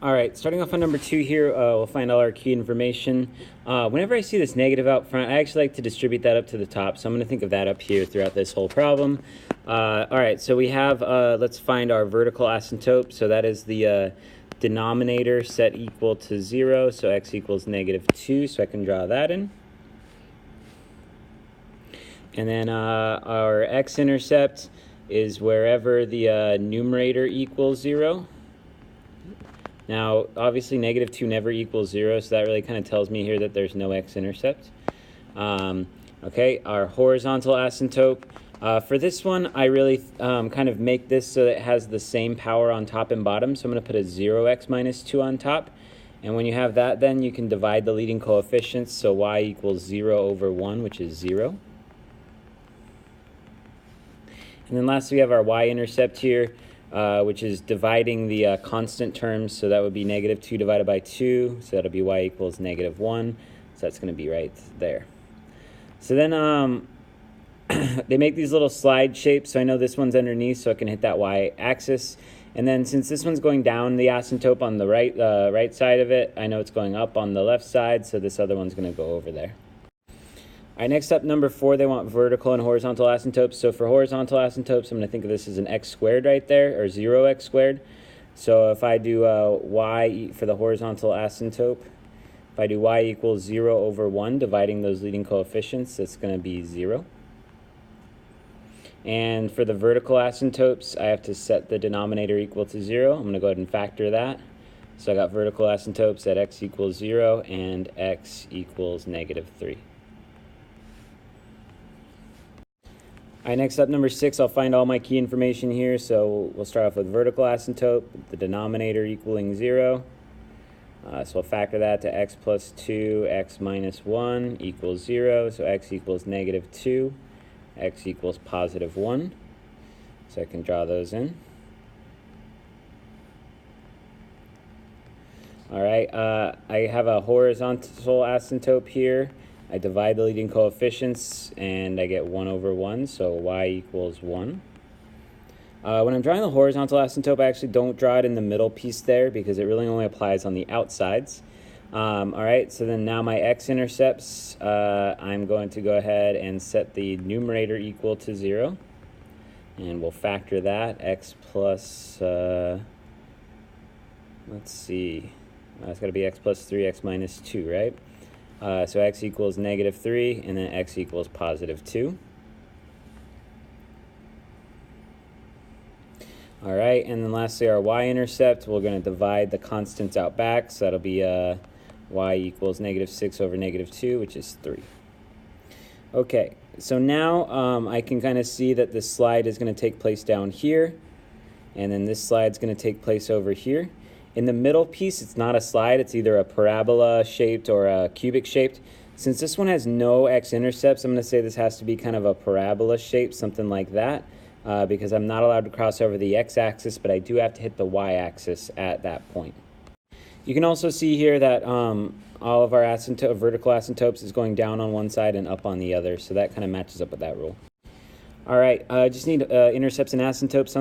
All right, starting off on number 2 here, we'll find all our key information. Whenever I see this negative out front, I actually like to distribute that up to the top. So I'm going to think of that up here throughout this whole problem. All right, so we have, let's find our vertical asymptote. So that is the denominator set equal to 0. So x equals -2. So I can draw that in. And then our x-intercept is wherever the numerator equals 0. Now, obviously, -2 never equals 0, so that really kind of tells me here that there's no x-intercept. Okay, our horizontal asymptote. For this one, I really kind of make this so that it has the same power on top and bottom. So I'm going to put a 0x minus 2 on top. And when you have that, then you can divide the leading coefficients. So y equals 0 over 1, which is 0. And then lastly, we have our y-intercept here, which is dividing the constant terms. So that would be -2 divided by 2. So that'll be y equals -1. So that's going to be right there. So then they make these little slide shapes. So I know this one's underneath, so I can hit that y-axis. And then since this one's going down the asymptote on the right side of it, I know it's going up on the left side. So this other one's going to go over there. All right, next up, number 4, they want vertical and horizontal asymptotes. So for horizontal asymptotes, I'm going to think of this as an x squared right there, or 0x squared. So if I do y for the horizontal asymptote, if I do y equals 0 over 1, dividing those leading coefficients, that's going to be 0. And for the vertical asymptotes, I have to set the denominator equal to 0. I'm going to go ahead and factor that. So I got vertical asymptotes at x equals 0 and x equals -3. All right, next up, number 6, I'll find all my key information here. So we'll start off with vertical asymptote, the denominator equaling 0. So I'll factor that to x plus 2, x minus 1 equals 0. So x equals -2, x equals +1. So I can draw those in. All right, I have a horizontal asymptote here. I divide the leading coefficients, and I get 1 over 1, so y equals 1. When I'm drawing the horizontal asymptote, I actually don't draw it in the middle piece there because it really only applies on the outsides. All right, so then now my x-intercepts, I'm going to go ahead and set the numerator equal to 0. And we'll factor that, x plus, let's see, it's got to be x plus 3, x minus 2, right? So x equals -3, and then x equals +2. All right, and then lastly, our y-intercept, we're going to divide the constants out back. So that'll be y equals -6 over -2, which is 3. Okay, so now I can kind of see that this slide is going to take place down here, and then this slide's going to take place over here. In the middle piece, it's not a slide. It's either a parabola shaped or a cubic shaped. Since this one has no x-intercepts, I'm going to say this has to be kind of a parabola shape, something like that, because I'm not allowed to cross over the x-axis, but I do have to hit the y-axis at that point. You can also see here that all of our vertical asymptotes is going down on one side and up on the other, so that kind of matches up with that rule. All right, I just need intercepts and asymptotes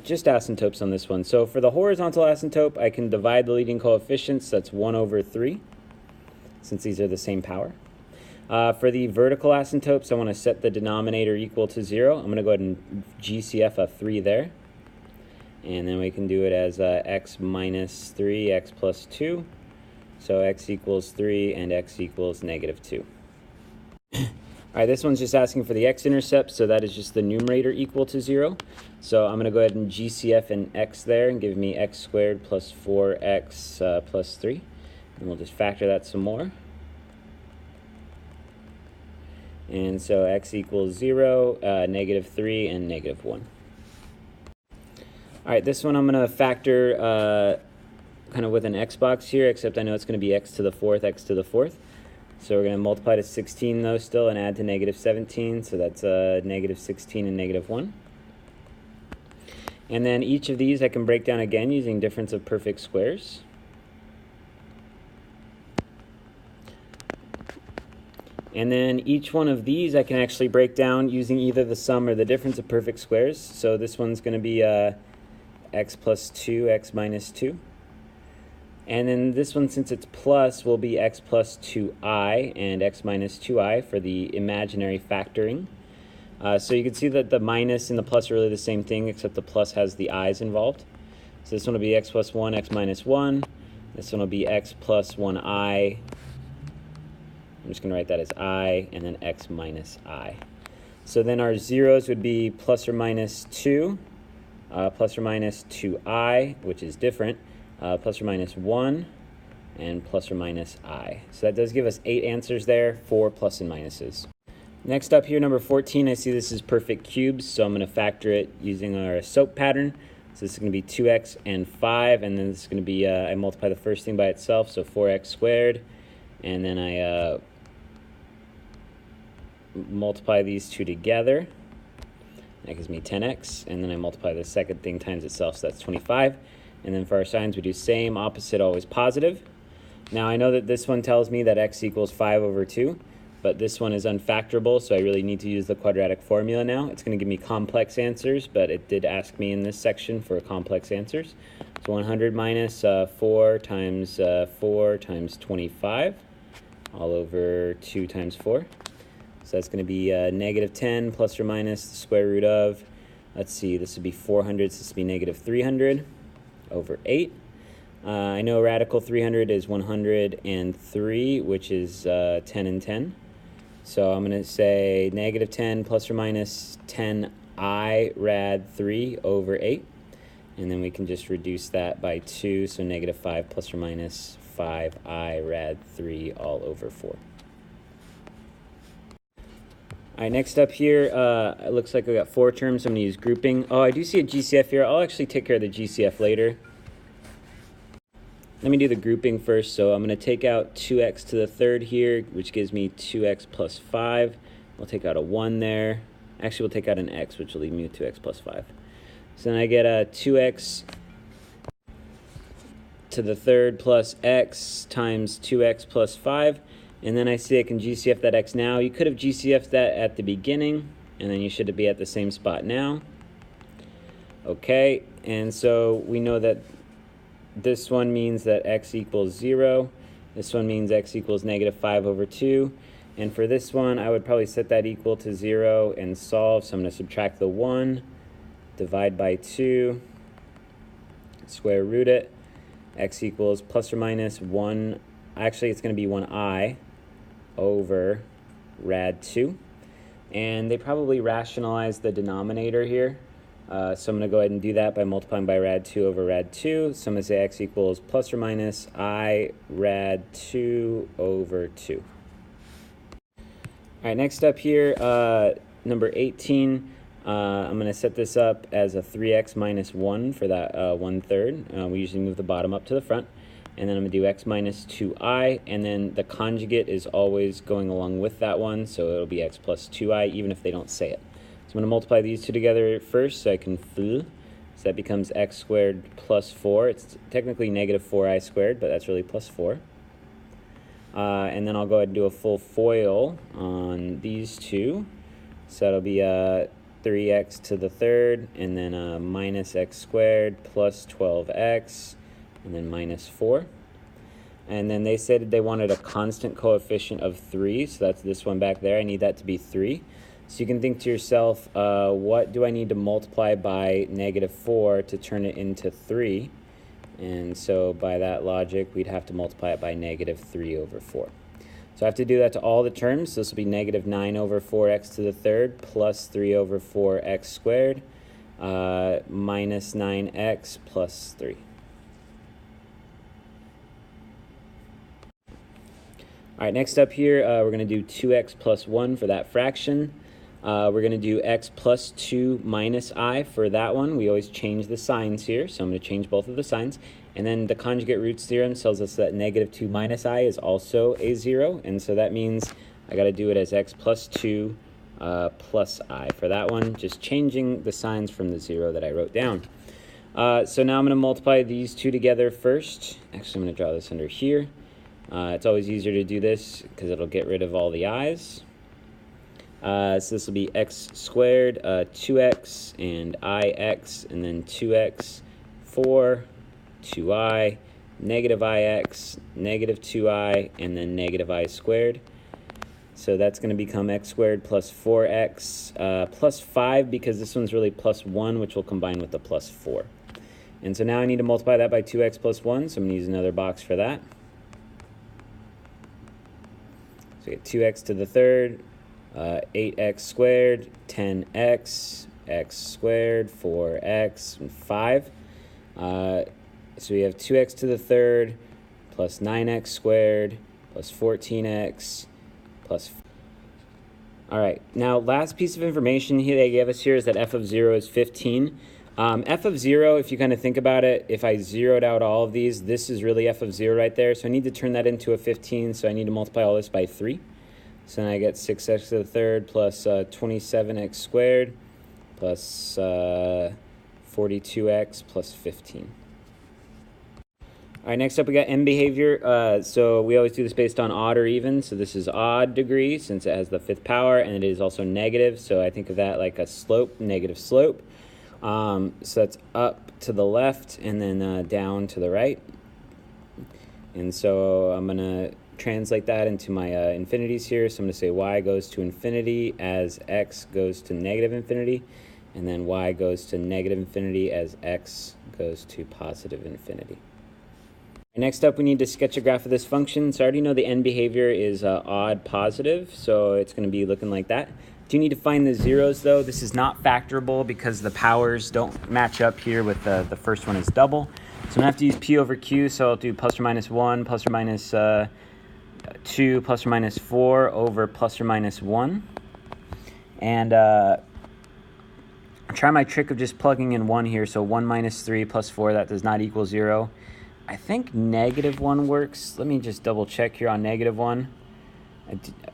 just asymptotes on this one. So for the horizontal asymptote, I can divide the leading coefficients. That's 1 over 3, since these are the same power. For the vertical asymptotes, I want to set the denominator equal to 0. I'm going to go ahead and GCF a 3 there. And then we can do it as x minus 3, x plus 2. So x equals 3 and x equals -2. All right, this one's just asking for the x-intercept, so that is just the numerator equal to 0. So I'm going to go ahead and GCF an x there and give me x squared plus 4x plus 3. And we'll just factor that some more. And so x equals 0, -3, and -1. All right, this one I'm going to factor kind of with an x box here, except I know it's going to be x to the 4th, x to the 4th. So we're going to multiply to 16 though still and add to -17, so that's -16 and -1. And then each of these I can break down again using difference of perfect squares. And then each one of these I can actually break down using either the sum or the difference of perfect squares. So this one's going to be x plus 2, x minus 2. And then this one, since it's plus, will be x plus 2i and x minus 2i for the imaginary factoring. So you can see that the minus and the plus are really the same thing, except the plus has the i's involved. So this one will be x plus 1, x minus 1. This one will be x plus 1i. I'm just going to write that as I, and then x minus I. So then our zeros would be plus or minus 2, plus or minus 2i, which is different, plus or minus 1, and plus or minus I. So that does give us 8 answers there, 4 plus and minuses. Next up here, number 14, I see this is perfect cubes, so I'm going to factor it using our SOAP pattern. So this is going to be 2x and 5, and then this is going to be, I multiply the first thing by itself, so 4x squared, and then I multiply these two together. That gives me 10x, and then I multiply the second thing times itself, so that's 25. And then for our signs, we do same, opposite, always positive. Now I know that this one tells me that x equals 5 over 2. But this one is unfactorable, so I really need to use the quadratic formula now. It's going to give me complex answers, but it did ask me in this section for complex answers. So 100 minus 4 times 25, all over 2 times 4. So that's going to be negative 10 plus or minus the square root of, let's see, this would be 400, so this would be negative 300 over 8. I know radical 300 is 103, which is 10 and 10. So I'm going to say negative 10 plus or minus 10i rad 3 over 8. And then we can just reduce that by 2, so negative 5 plus or minus 5i rad 3 all over 4. All right, next up here, it looks like we got 4 terms. I'm going to use grouping. Oh, I do see a GCF here. I'll actually take care of the GCF later. Let me do the grouping first. So I'm going to take out 2x to the third here, which gives me 2x plus 5. We'll take out a 1 there. Actually, we'll take out an x, which will leave me with 2x plus 5. So then I get a 2x to the third plus x times 2x plus 5. And then I see I can GCF that x now. You could have GCF'd that at the beginning, and then you should be at the same spot now. Okay, and so we know that this one means that x equals 0. This one means x equals negative 5 over 2. And for this one, I would probably set that equal to 0 and solve. So I'm going to subtract the 1, divide by 2, square root it. X equals plus or minus 1. Actually, it's going to be 1i over rad 2. And they probably rationalize the denominator here. So I'm going to go ahead and do that by multiplying by rad 2 over rad 2. So I'm going to say x equals plus or minus I rad 2 over 2. All right, next up here, number 18, I'm going to set this up as a 3x minus 1 for that 1/3. We usually move the bottom up to the front. And then I'm going to do x minus 2i, and then the conjugate is always going along with that one, so it'll be x plus 2i, even if they don't say it. So I'm going to multiply these two together first, so I can so that becomes x squared plus 4. It's technically negative 4i squared, but that's really plus 4. And then I'll go ahead and do a full FOIL on these two. So that'll be 3x to the third, and then minus x squared plus 12x, and then minus 4. And then they said they wanted a constant coefficient of 3, so that's this one back there. I need that to be 3. So you can think to yourself, what do I need to multiply by negative 4 to turn it into 3? And so by that logic, we'd have to multiply it by negative 3 over 4. So I have to do that to all the terms. So this will be negative 9 over 4x to the third plus 3 over 4x squared minus 9x plus 3. All right, next up here, we're going to do 2x plus 1 for that fraction. We're going to do x plus 2 minus I for that one. We always change the signs here, so I'm going to change both of the signs. And then the conjugate roots theorem tells us that negative 2 minus I is also a 0, and so that means I got to do it as x plus 2 plus I for that one, just changing the signs from the 0 that I wrote down. So now I'm going to multiply these two together first. Actually, I'm going to draw this under here. It's always easier to do this because it'll get rid of all the i's. So this will be x squared, 2x, and ix, and then 2x, 4, 2i, negative ix, negative 2I, and then negative I squared. So that's going to become x squared plus 4x plus 5, because this one's really plus 1, which will combine with the plus 4. And so now I need to multiply that by 2x plus 1, so I'm going to use another box for that. So we get 2x to the third, 8x squared, 10x, x squared, 4x, and 5. So we have 2x to the third plus 9x squared plus 14x plus. All right, now last piece of information here they gave us here is that f of 0 is 15. F of 0, if you kind of think about it, if I zeroed out all of these, this is really f of 0 right there. So I need to turn that into a 15, so I need to multiply all this by 3. So then I get 6x to the third plus 27x squared plus 42x plus 15. All right, next up we got end behavior. So we always do this based on odd or even. So this is odd degree since it has the 5th power, and it is also negative. So I think of that like a slope, negative slope. So that's up to the left and then down to the right. And so I'm going to translate that into my infinities here. So I'm going to say y goes to infinity as x goes to negative infinity, and then y goes to negative infinity as x goes to positive infinity. Next up, we need to sketch a graph of this function. So I already know the end behavior is odd positive, so it's going to be looking like that. Do need to find the zeros, though. This is not factorable because the powers don't match up here with the first one is double. So I'm going to have to use p over q, so I'll do plus or minus 1, plus or minus 2, plus or minus 4 over plus or minus 1. And try my trick of just plugging in 1 here. So 1 minus 3 plus 4, that does not equal 0. I think negative 1 works. Let me just double check here on negative 1.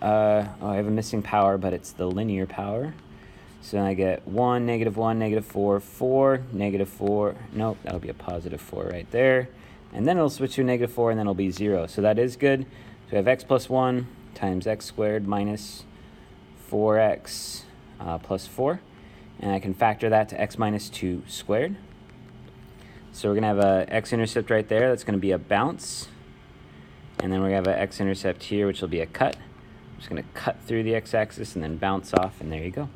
I have a missing power, but it's the linear power. So then I get 1, negative 4, 4, negative 4. Nope, that'll be a positive 4 right there. And then it'll switch to a negative 4, and then it'll be 0. So that is good. So we have x plus 1 times x squared minus 4x plus 4. And I can factor that to x minus 2 squared. So we're going to have a x-intercept right there. That's going to be a bounce. And then we're going to have an x-intercept here, which will be a cut. I'm just going to cut through the x-axis and then bounce off, and there you go.